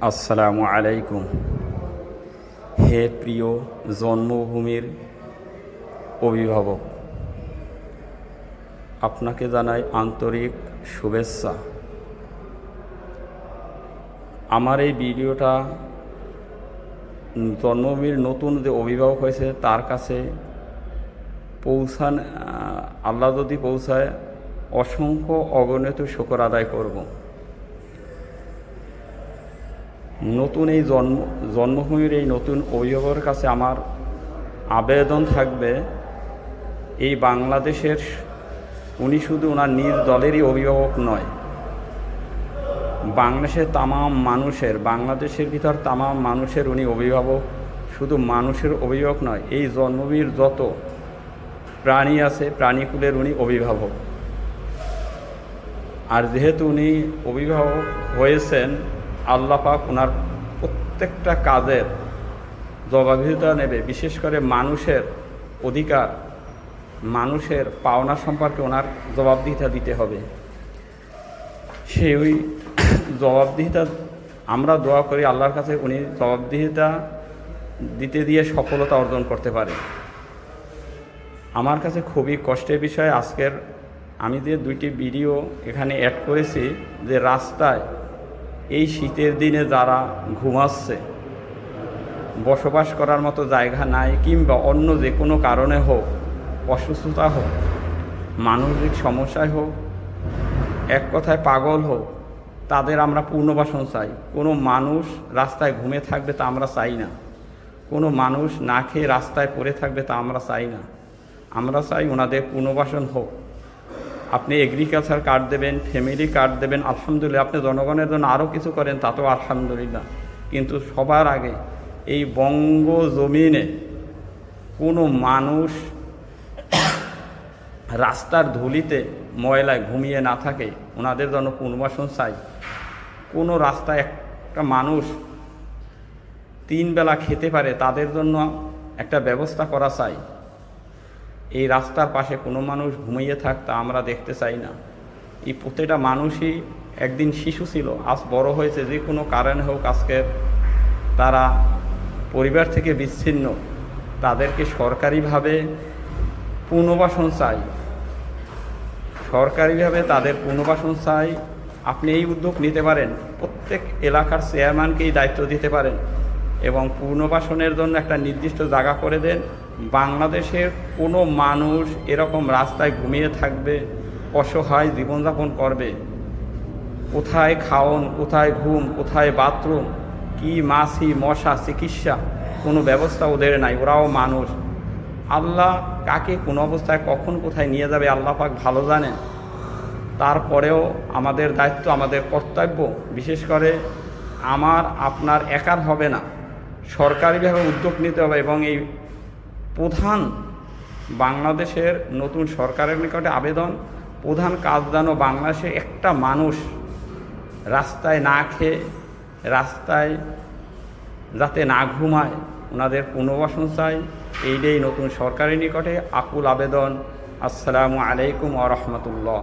আসসালামু আলাইকুম। হে প্রিয় জন্মভূমির অভিভাবক, আপনাকে জানাই আন্তরিক শুভেচ্ছা। আমার এই ভিডিওটা জন্মভূমির নতুন যে অভিভাবক হয়েছে তার কাছে আল্লাহ যদি পৌঁছায়, অসংখ্য অগণিত শুকর আদায় করব। নতুন এই জন্মভূমির এই নতুন অভিভাবকের কাছে আমার আবেদন থাকবে, এই বাংলাদেশের উনি শুধু ওনার নিজ দলেরই অভিভাবক নয়, বাংলাদেশের ভিতর তামাম মানুষের উনি অভিভাবক। শুধু মানুষের অভিভাবক নয়, এই জন্মভূমির যত প্রাণী আছে প্রাণীকুলের উনি অভিভাবক। আর যেহেতু উনি অভিভাবক হয়েছেন, আল্লাহ পাক ওনার প্রত্যেকটা কাজের জবাবদিহিতা নেবে। বিশেষ করে মানুষের অধিকার, মানুষের পাওনা সম্পর্কে ওনার জবাবদিহিতা দিতে হবে। সেই জবাবদিহিতা আমরা দোয়া করি আল্লাহর কাছে উনি জবাবদিহিতা দিতে দিয়ে সফলতা অর্জন করতে পারে। আমার কাছে খুবই কষ্টের বিষয়, আজকের আমি যে দুইটি ভিডিও এখানে অ্যাড করেছি, যে রাস্তায় এই শীতের দিনে যারা ঘুমাচ্ছে, বসবাস করার মতো জায়গা নাই, কিংবা অন্য যে কোনো কারণে হোক, অসুস্থতা হোক, মানসিক সমস্যায় হোক, এক কথায় পাগল হোক, তাদের আমরা পুনর্বাসন চাই। কোনো মানুষ রাস্তায় ঘুমিয়ে থাকবে তা আমরা চাই না। কোনো মানুষ না খেয়ে রাস্তায় পড়ে থাকবে তা আমরা চাই না। আমরা চাই ওনাদের পুনর্বাসন হোক। আপনি এগ্রিকালচার কার্ড দেবেন, ফ্যামিলি কার্ড দেবেন, আলহামদুলিল্লাহ। আপনি জনগণের জন্য আরও কিছু করেন, তাতেও আলহামদুলিল্লাহ। কিন্তু সবার আগে এই বঙ্গ জমিনে কোনো মানুষ রাস্তার ধুলিতে ময়লায় ঘুমিয়ে না থাকে, ওনাদের জন্য পুনর্বাসন চাই। কোনো রাস্তায় একটা মানুষ 3 বেলা খেতে পারে, তাদের জন্য একটা ব্যবস্থা করা চাই। এই রাস্তার পাশে কোনো মানুষ ঘুমিয়ে থাকতে আমরা দেখতে চাই না। এই প্রত্যেকটা মানুষই একদিন শিশু ছিল, আজ বড় হয়েছে, যে কোনো কারণে হোক আজকে তারা পরিবার থেকে বিচ্ছিন্ন। তাদেরকে সরকারিভাবে পুনর্বাসন চাই, সরকারিভাবে তাদের পুনর্বাসন চাই। আপনি এই উদ্যোগ নিতে পারেন, প্রত্যেক এলাকার চেয়ারম্যানকেই দায়িত্ব দিতে পারেন এবং পুনর্বাসনের জন্য একটা নির্দিষ্ট জায়গা করে দেন। বাংলাদেশের কোনো মানুষ এরকম রাস্তায় ঘুমিয়ে থাকবে, অসহায় জীবনযাপন করবে, কোথায় খাওন, কোথায় ঘুম, কোথায় বাথরুম, কি মাছি মশা চিকিৎসা, কোনো ব্যবস্থা ওদের নাই। ওরাও মানুষ। আল্লাহ কাকে কোন অবস্থায় কখন কোথায় নিয়ে যাবে আল্লাহ পাক ভালো জানেন। তারপরেও আমাদের দায়িত্ব, আমাদের কর্তব্য, বিশেষ করে আমার আপনার একার হবে না, সরকারিভাবে উদ্যোগ নিতে হবে। এবং এই প্রধান বাংলাদেশের নতুন সরকারের নিকটে আবেদন, প্রধান কাজ যেন বাংলাদেশে একটা মানুষ রাস্তায় না খেয়ে, রাস্তায় যাতে না ঘুমায়, ওনাদের পুনর্বাসন চাই। এইটাই নতুন সরকারের নিকটে আকুল আবেদন। আসসালামু আলাইকুম ওয়া রাহমাতুল্লাহ।